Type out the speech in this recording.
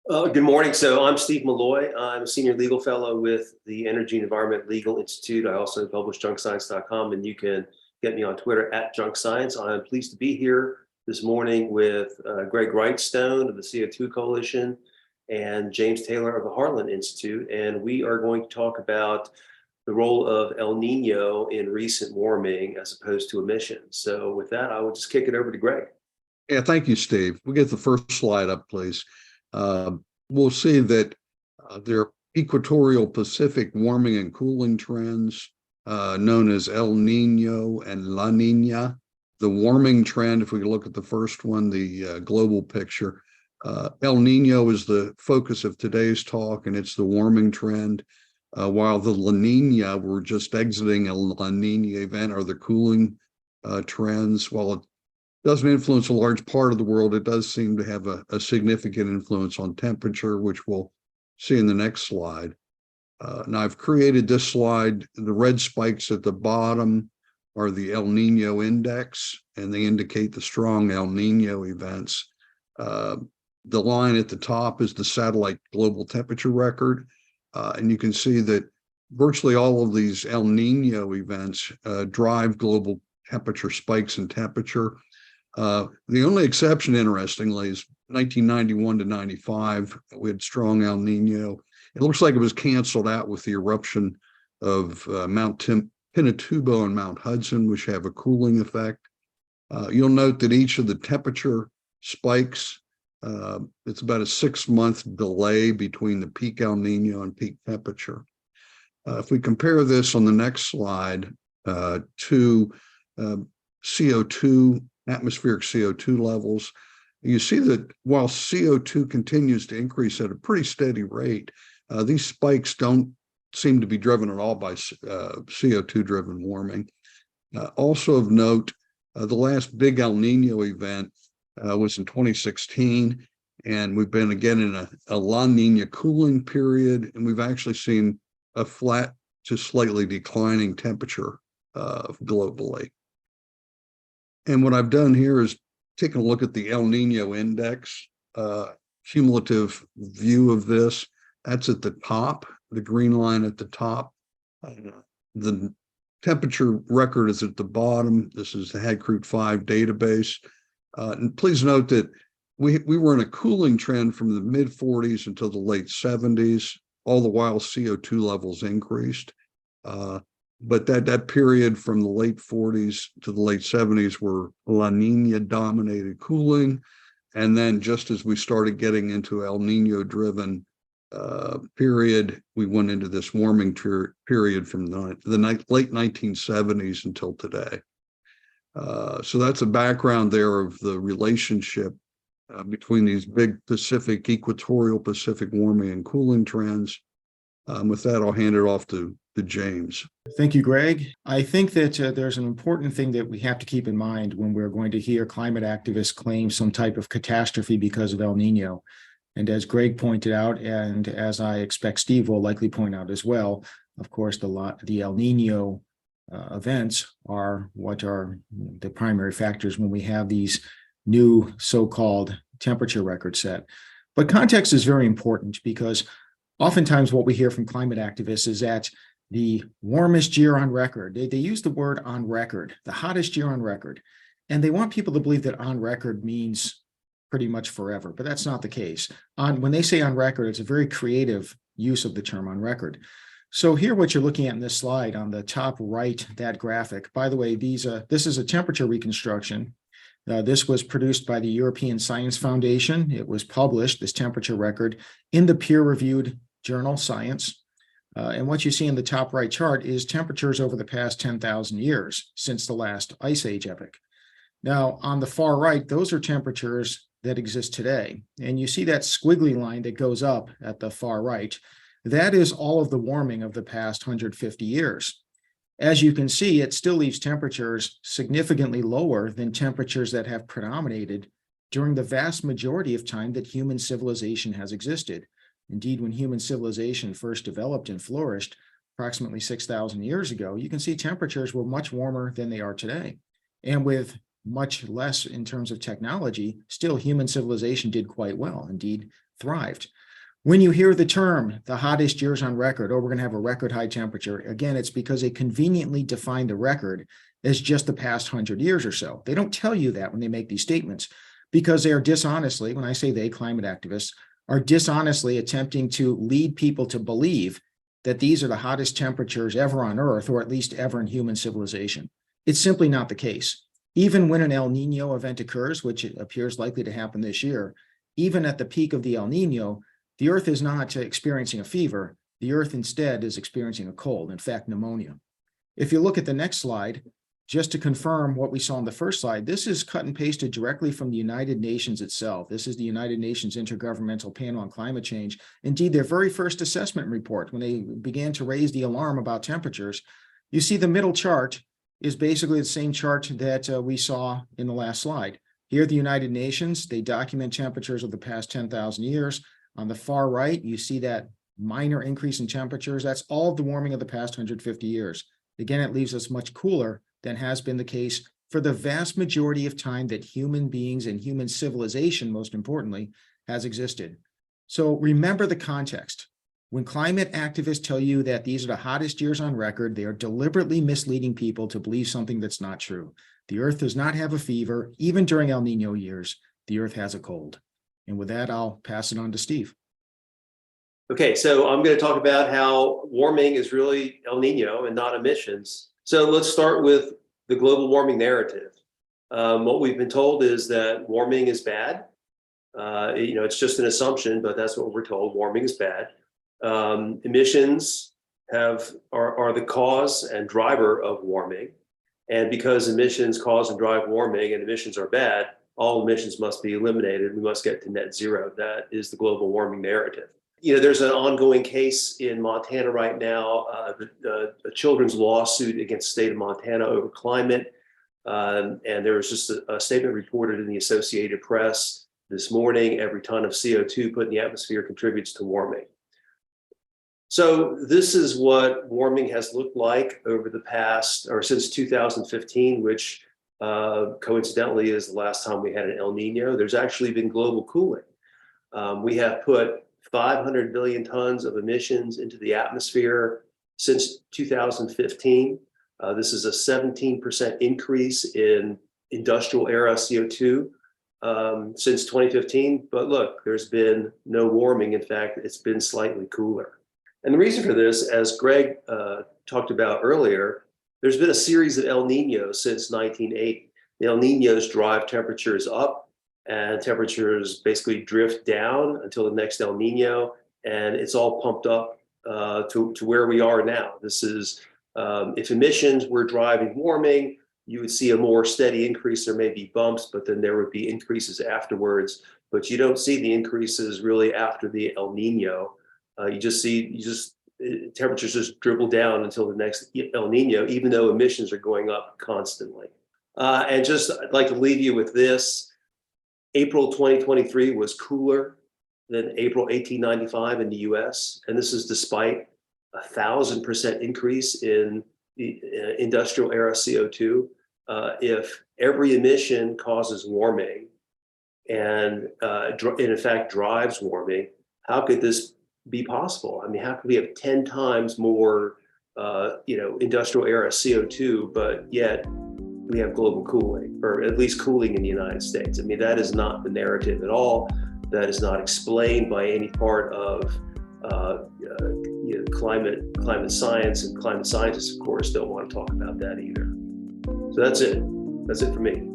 Good morning. So I'm Steve Milloy. I'm a senior legal fellow with the Energy and Environment Legal Institute. I also publish junkscience.com, and you can get me on Twitter at junkscience. I'm pleased to be here this morning with Greg Wrightstone of the CO2 Coalition and James Taylor of the Heartland Institute. And we are going to talk about the role of El Nino in recent warming as opposed to emissions. So with that, I will just kick it over to Greg. Yeah, thank you, Steve. We get the first slide up, please. We'll see that there are equatorial Pacific warming and cooling trends known as El Nino and La Nina. The warming trend, if we look at the first one, the global picture, El Nino is the focus of today's talk, and it's the warming trend, while the La Nina, we're just exiting a La Nina event, are the cooling trends. While it doesn't influence a large part of the world, it does seem to have a significant influence on temperature, which we'll see in the next slide. Now, I've created this slide. The red spikes at the bottom are the El Nino Index, and they indicate the strong El Nino events. The line at the top is the satellite global temperature record, and you can see that virtually all of these El Nino events drive global temperature spikes in temperature. The only exception, interestingly, is 1991 to 95. We had strong El Nino. It looks like it was canceled out with the eruption of Mount Pinatubo and Mount Hudson, which have a cooling effect. You'll note that each of the temperature spikes, it's about a 6-month delay between the peak El Nino and peak temperature. If we compare this on the next slide to CO2, atmospheric CO2 levels, you see that while CO2 continues to increase at a pretty steady rate, these spikes don't seem to be driven at all by CO2-driven warming. Also of note, the last big El Nino event was in 2016, and we've been again in a La Nina cooling period, and we've actually seen a flat to slightly declining temperature globally. And what I've done here is taken a look at the El Nino Index, cumulative view of this. That's at the top, the green line at the top. The temperature record is at the bottom. This is the HAGCRUIT 5 database. And please note that we were in a cooling trend from the mid-40s until the late 70s, all the while CO2 levels increased. But that period from the late 40s to the late 70s were La Nina dominated cooling. And then just as we started getting into El Nino driven period, we went into this warming period from the late 1970s until today. So that's a background there of the relationship between these big equatorial Pacific warming and cooling trends. With that, I'll hand it off to James. Thank you, Greg. I think that there's an important thing that we have to keep in mind when we're going to hear climate activists claim some type of catastrophe because of El Nino. And as Greg pointed out, and as I expect Steve will likely point out as well, of course, the El Nino events are what are the primary factors when we have these new so-called temperature records set. But context is very important, because oftentimes what we hear from climate activists is that the warmest year on record, they use the word on record, the hottest year on record. And they want people to believe that on record means pretty much forever, but that's not the case. When they say on record, it's a very creative use of the term on record. So here, what you're looking at in this slide on the top right, that graphic, by the way, this is a temperature reconstruction. This was produced by the European Science Foundation. It was published, this temperature record, in the peer-reviewed journal Science. And what you see in the top right chart is temperatures over the past 10,000 years since the last ice age epoch. Now, on the far right, those are temperatures that exist today. And you see that squiggly line that goes up at the far right. That is all of the warming of the past 150 years. As you can see, it still leaves temperatures significantly lower than temperatures that have predominated during the vast majority of time that human civilization has existed. Indeed, when human civilization first developed and flourished approximately 6,000 years ago, you can see temperatures were much warmer than they are today. And with much less in terms of technology, still human civilization did quite well. Indeed, thrived. When you hear the term, the hottest years on record, or we're going to have a record high temperature, again, it's because they conveniently define the record as just the past 100 years or so. They don't tell you that when they make these statements, because they are dishonestly, when I say they, climate activists, are dishonestly attempting to lead people to believe that these are the hottest temperatures ever on Earth, or at least ever in human civilization. It's simply not the case. Even when an El Nino event occurs, which appears likely to happen this year, even at the peak of the El Nino, the Earth is not experiencing a fever. The Earth instead is experiencing a cold, in fact, pneumonia. If you look at the next slide, just to confirm what we saw on the first slide, this is cut and pasted directly from the United Nations itself. This is the United Nations Intergovernmental Panel on Climate Change. Indeed, their very first assessment report, when they began to raise the alarm about temperatures, you see the middle chart is basically the same chart that we saw in the last slide. Here at the United Nations, they document temperatures of the past 10,000 years. On the far right, you see that minor increase in temperatures. That's all of the warming of the past 150 years. Again, it leaves us much cooler than has been the case for the vast majority of time that human beings and human civilization, most importantly, has existed. So remember the context. When climate activists tell you that these are the hottest years on record, they are deliberately misleading people to believe something that's not true. The Earth does not have a fever. Even during El Nino years, the Earth has a cold. And with that, I'll pass it on to Steve. Okay, so I'm going to talk about how warming is really El Nino and not emissions. So let's start with the global warming narrative. What we've been told is that warming is bad. It's just an assumption, but that's what we're told. Warming is bad. Emissions are the cause and driver of warming. And because emissions cause and drive warming and emissions are bad, all emissions must be eliminated. We must get to net zero. That is the global warming narrative. There's an ongoing case in Montana right now, a children's lawsuit against the state of Montana over climate. And there was just a statement reported in the Associated Press this morning. Every ton of CO2 put in the atmosphere contributes to warming. So this is what warming has looked like over the past, or since 2015, which coincidentally is the last time we had an El Nino. There's actually been global cooling. We have put 500 billion tons of emissions into the atmosphere since 2015. This is a 17% increase in industrial era CO2 since 2015. But look, there's been no warming. In fact, it's been slightly cooler. And the reason for this, as Greg talked about earlier, there's been a series of El Niños since 1980. The El Niños drive temperatures up, and temperatures basically drift down until the next El Nino, and it's all pumped up to where we are now. This is, if emissions were driving warming, you would see a more steady increase. There may be bumps, but then there would be increases afterwards. But you don't see the increases really after the El Nino. Temperatures just dribble down until the next El Nino, even though emissions are going up constantly. And just I'd like to leave you with this. April 2023 was cooler than April 1895 in the US. And this is despite 1,000% increase in the industrial era CO2. If every emission causes warming and in fact drives warming, how could this be possible? I mean, how could we have 10 times more industrial era CO2, but yet we have global cooling, or at least cooling in the United States? I mean, that is not the narrative at all. That is not explained by any part of climate science, and climate scientists, of course, don't want to talk about that either. So that's it. That's it for me.